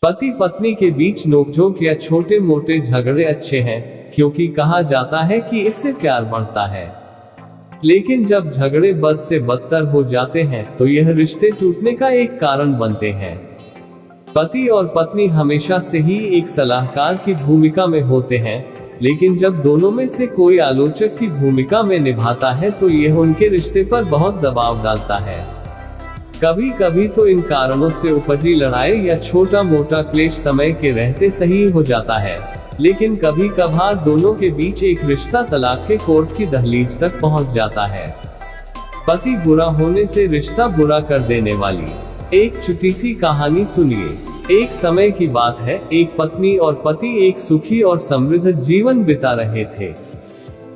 पति पत्नी के बीच नोकझोंक या छोटे मोटे झगड़े अच्छे हैं, क्योंकि कहा जाता है कि इससे प्यार बढ़ता है। लेकिन जब झगड़े बद से बदतर हो जाते हैं तो यह रिश्ते टूटने का एक कारण बनते हैं। पति और पत्नी हमेशा से ही एक सलाहकार की भूमिका में होते हैं, लेकिन जब दोनों में से कोई आलोचक की भूमिका में निभाता है तो यह उनके रिश्ते पर बहुत दबाव डालता है। कभी कभी तो इन कारणों से उपजी लड़ाई या छोटा मोटा क्लेश समय के रहते सही हो जाता है, लेकिन कभी कभार दोनों के बीच एक रिश्ता तलाक के कोर्ट की दहलीज तक पहुंच जाता है। पति बुरा होने से रिश्ता बुरा कर देने वाली एक छोटी सी कहानी सुनिए। एक समय की बात है, एक पत्नी और पति एक सुखी और समृद्ध जीवन बिता रहे थे।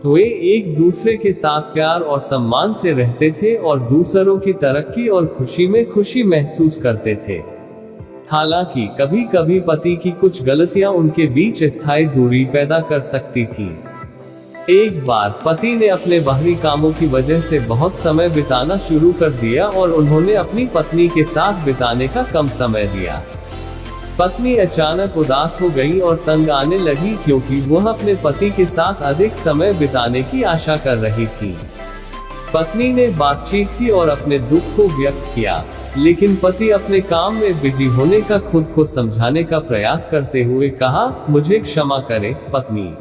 वे एक दूसरे के साथ प्यार और सम्मान से रहते थे और दूसरों की तरक्की और खुशी में खुशी महसूस करते थे। हालांकि कभी कभी पति की कुछ गलतियां उनके बीच स्थायी दूरी पैदा कर सकती थी। एक बार पति ने अपने बाहरी कामों की वजह से बहुत समय बिताना शुरू कर दिया और उन्होंने अपनी पत्नी के साथ बिताने का कम समय दिया। पत्नी अचानक उदास हो गई और तंग आने लगी, क्योंकि वह अपने पति के साथ अधिक समय बिताने की आशा कर रही थी। पत्नी ने बातचीत की और अपने दुख को व्यक्त किया, लेकिन पति अपने काम में बिजी होने का खुद को समझाने का प्रयास करते हुए कहा, मुझे क्षमा करें पत्नी,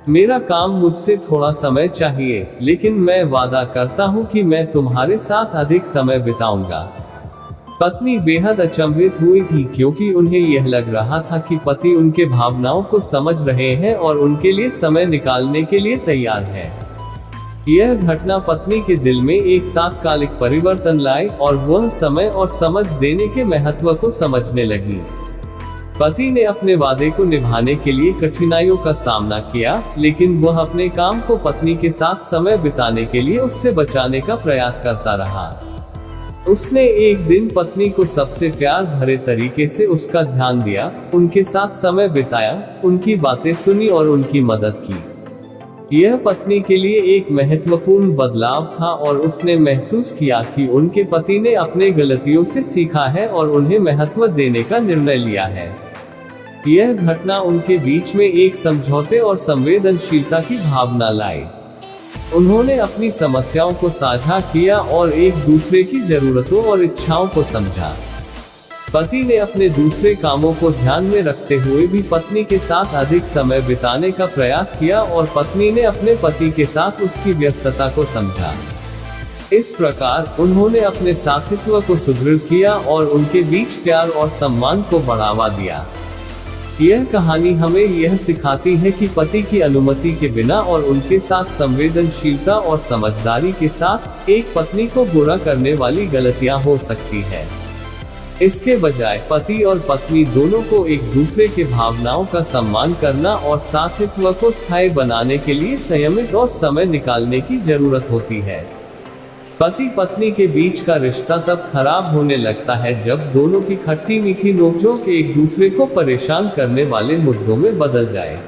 मेरा काम मुझसे थोड़ा समय चाहिए, लेकिन मैं वादा करता हूँ कि मैं तुम्हारे साथ अधिक समय बिताऊंगा। पत्नी बेहद अचंभित हुई थी, क्योंकि उन्हें यह लग रहा था कि पति उनके भावनाओं को समझ रहे हैं और उनके लिए समय निकालने के लिए तैयार है। यह घटना पत्नी के दिल में एक तात्कालिक परिवर्तन लाई और वह समय और समझ देने के महत्व को समझने लगी। पति ने अपने वादे को निभाने के लिए कठिनाइयों का सामना किया, लेकिन वह अपने काम को पत्नी के साथ समय बिताने के लिए उससे बचाने का प्रयास करता रहा। उसने एक दिन पत्नी को सबसे प्यार भरे तरीके से उसका ध्यान दिया, उनके साथ समय बिताया, उनकी बातें सुनी और उनकी मदद की। यह पत्नी के लिए एक महत्वपूर्ण बदलाव था और उसने महसूस किया कि उनके पति ने अपने गलतियों से सीखा है और उन्हें महत्व देने का निर्णय लिया है। यह घटना उनके बीच में एक समझौते और संवेदनशीलता की भावना लाई। उन्होंने अपनी समस्याओं को साझा किया और एक दूसरे की जरूरतों और इच्छाओं को समझा। पति ने अपने दूसरे कामों को ध्यान में रखते हुए भी पत्नी के साथ अधिक समय बिताने का प्रयास किया और पत्नी ने अपने पति के साथ उसकी व्यस्तता को समझा। इस प्रकार उन्होंने अपने साथीत्व को सुदृढ़ किया और उनके बीच प्यार और सम्मान को बढ़ावा दिया। यह कहानी हमें यह सिखाती है कि पति की अनुमति के बिना और उनके साथ संवेदनशीलता और समझदारी के साथ एक पत्नी को बुरा करने वाली गलतियां हो सकती है। इसके बजाय पति और पत्नी दोनों को एक दूसरे के भावनाओं का सम्मान करना और साथीत्व को स्थायी बनाने के लिए संयमित और समय निकालने की जरूरत होती है। पति पत्नी के बीच का रिश्ता तब खराब होने लगता है जब दोनों की खट्टी मीठी नोकझोंक एक दूसरे को परेशान करने वाले मुद्दों में बदल जाए।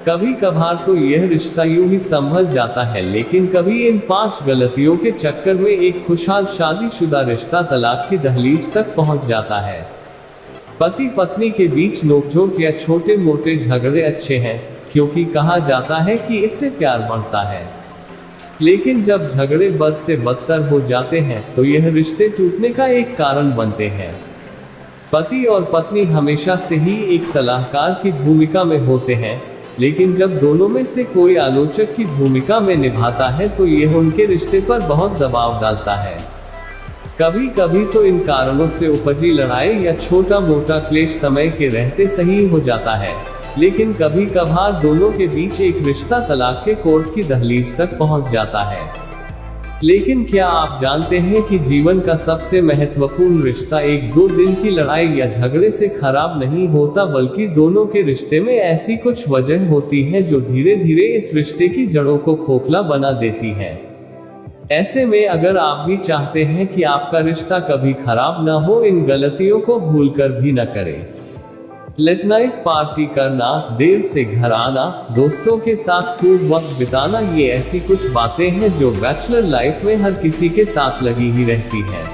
कभी कभार तो यह रिश्ता यूं ही संभल जाता है, लेकिन कभी इन 5 गलतियों के चक्कर में एक खुशहाल शादीशुदा रिश्ता तलाक की दहलीज तक पहुंच जाता है। पति पत्नी के बीच नोकझोंक या छोटे मोटे झगड़े अच्छे हैं, क्योंकि कहा जाता है कि इससे प्यार बढ़ता है। लेकिन जब झगड़े बद से बदतर हो जाते हैं तो यह रिश्ते टूटने का एक कारण बनते हैं। पति और पत्नी हमेशा से ही एक सलाहकार की भूमिका में होते हैं, लेकिन जब दोनों में से कोई आलोचक की भूमिका में निभाता है तो यह उनके रिश्ते पर बहुत दबाव डालता है। कभी कभी तो इन कारणों से उपजी लड़ाई या छोटा मोटा क्लेश समय के रहते सही हो जाता है, लेकिन कभी कभार दोनों के बीच एक रिश्ता तलाक के कोर्ट की दहलीज तक पहुंच जाता है। लेकिन क्या आप जानते हैं कि जीवन का सबसे महत्वपूर्ण रिश्ता 1-2 दिन की लड़ाई या झगड़े से खराब नहीं होता, बल्कि दोनों के रिश्ते में ऐसी कुछ वजह होती है जो धीरे धीरे इस रिश्ते की जड़ों को खोखला बना देती है। ऐसे में अगर आप भी चाहते हैं कि आपका रिश्ता कभी खराब ना हो, इन गलतियों को भूलकर भी न करें। लेट नाइट पार्टी करना, देर से घर आना, दोस्तों के साथ खूब वक्त बिताना, ये ऐसी कुछ बातें हैं जो बैचलर लाइफ में हर किसी के साथ लगी ही रहती हैं।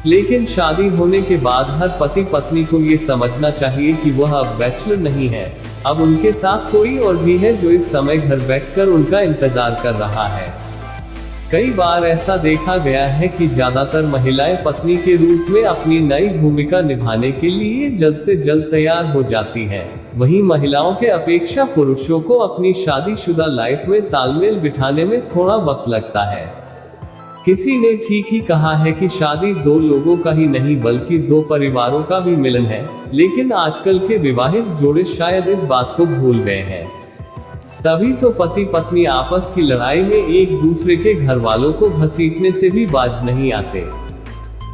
लेकिन शादी होने के बाद हर पति पत्नी को ये समझना चाहिए कि वह अब बैचलर नहीं है, अब उनके साथ कोई और भी है जो इस समय घर बैठकर उनका इंतजार कर रहा है। कई बार ऐसा देखा गया है कि ज्यादातर महिलाएं पत्नी के रूप में अपनी नई भूमिका निभाने के लिए जल्द से जल्द तैयार हो जाती हैं। वहीं महिलाओं के अपेक्षा पुरुषों को अपनी शादीशुदा लाइफ में तालमेल बिठाने में थोड़ा वक्त लगता है। किसी ने ठीक ही कहा है कि शादी दो लोगों का ही नहीं बल्कि दो परिवारों का भी मिलन है, लेकिन आजकल के विवाहित जोड़े शायद इस बात को भूल गए हैं। तभी तो पति पत्नी आपस की लड़ाई में एक दूसरे के घर वालों को घसीटने से भी बाज नहीं आते।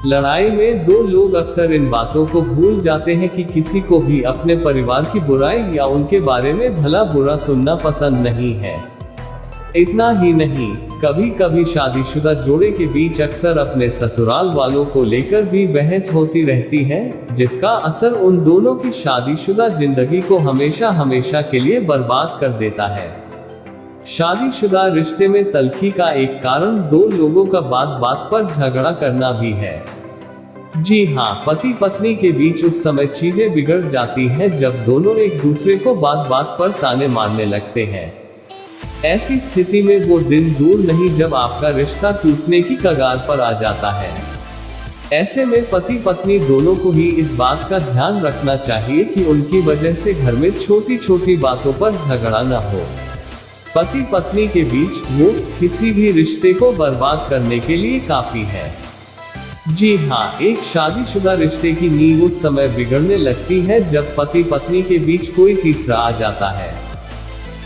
लड़ाई में दो लोग अक्सर इन बातों को भूल जाते हैं कि किसी को भी अपने परिवार की बुराई या उनके बारे में भला बुरा सुनना पसंद नहीं है। इतना ही नहीं, कभी कभी शादीशुदा जोड़े के बीच अक्सर अपने ससुराल वालों को लेकर भी बहस होती रहती है, जिसका असर उन दोनों की शादीशुदा जिंदगी को हमेशा हमेशा के लिए बर्बाद कर देता है। शादीशुदा रिश्ते में तल्खी का एक कारण दो लोगों का बात बात पर झगड़ा करना भी है। जी हाँ, पति पत्नी के बीच उस समय चीजें बिगड़ जाती हैं जब दोनों एक दूसरे को बात बात पर ताने मारने लगते हैं। ऐसी स्थिति में वो दिन दूर नहीं जब आपका रिश्ता टूटने की कगार पर आ जाता है। ऐसे में पति पत्नी दोनों को ही इस बात का ध्यान रखना चाहिए कि उनकी वजह से घर में छोटी छोटी बातों पर झगड़ा न हो। पति पत्नी के बीच वो किसी भी रिश्ते को बर्बाद करने के लिए काफी है। जी हाँ, एक शादीशुदा रिश्ते की नींव उस समय बिगड़ने लगती है जब पति पत्नी के बीच कोई तीसरा आ जाता है।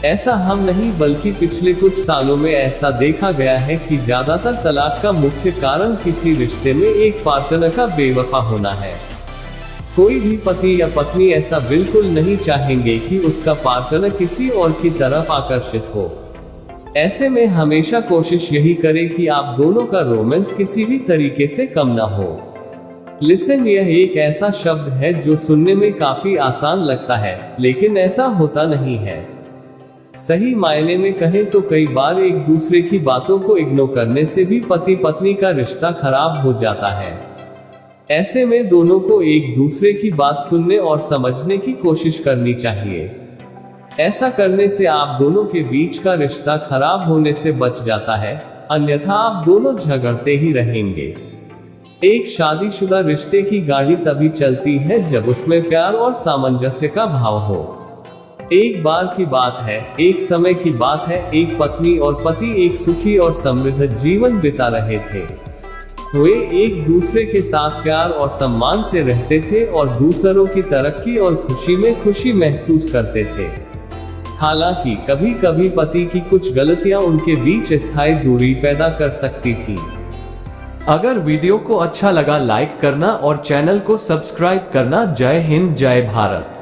ऐसा हम नहीं बल्कि पिछले कुछ सालों में ऐसा देखा गया है कि ज्यादातर तलाक का मुख्य कारण किसी रिश्ते में एक पार्टनर का बेवफा होना है। कोई भी पति या पत्नी ऐसा बिल्कुल नहीं चाहेंगे कि उसका पार्टनर किसी और की तरफ आकर्षित हो। ऐसे में हमेशा कोशिश यही करें कि आप दोनों का रोमांस किसी भी तरीके से कम ना हो। लिसन यह एक ऐसा शब्द है जो सुनने में काफी आसान लगता है, लेकिन ऐसा होता नहीं है। सही मायने में कहें तो कई बार एक दूसरे की बातों को इग्नोर करने से भी पति पत्नी का रिश्ता खराब हो जाता है। ऐसे में दोनों को एक दूसरे की बात सुनने और समझने की कोशिश करनी चाहिए। ऐसा करने से आप दोनों के बीच का रिश्ता खराब होने से बच जाता है, अन्यथा आप दोनों झगड़ते ही रहेंगे। एक शादीशुदा रिश्ते की गाड़ी तभी चलती है जब उसमें प्यार और सामंजस्य का भाव हो। एक बार की बात है, एक समय की बात है, एक पत्नी और पति एक सुखी और समृद्ध जीवन बिता रहे थे। वे एक दूसरे के साथ प्यार और सम्मान से रहते थे और दूसरों की तरक्की और खुशी में खुशी महसूस करते थे। हालांकि कभी कभी पति की कुछ गलतियां उनके बीच स्थायी दूरी पैदा कर सकती थी। अगर वीडियो को अच्छा लगा लाइक करना और चैनल को सब्सक्राइब करना। जय हिंद, जय भारत।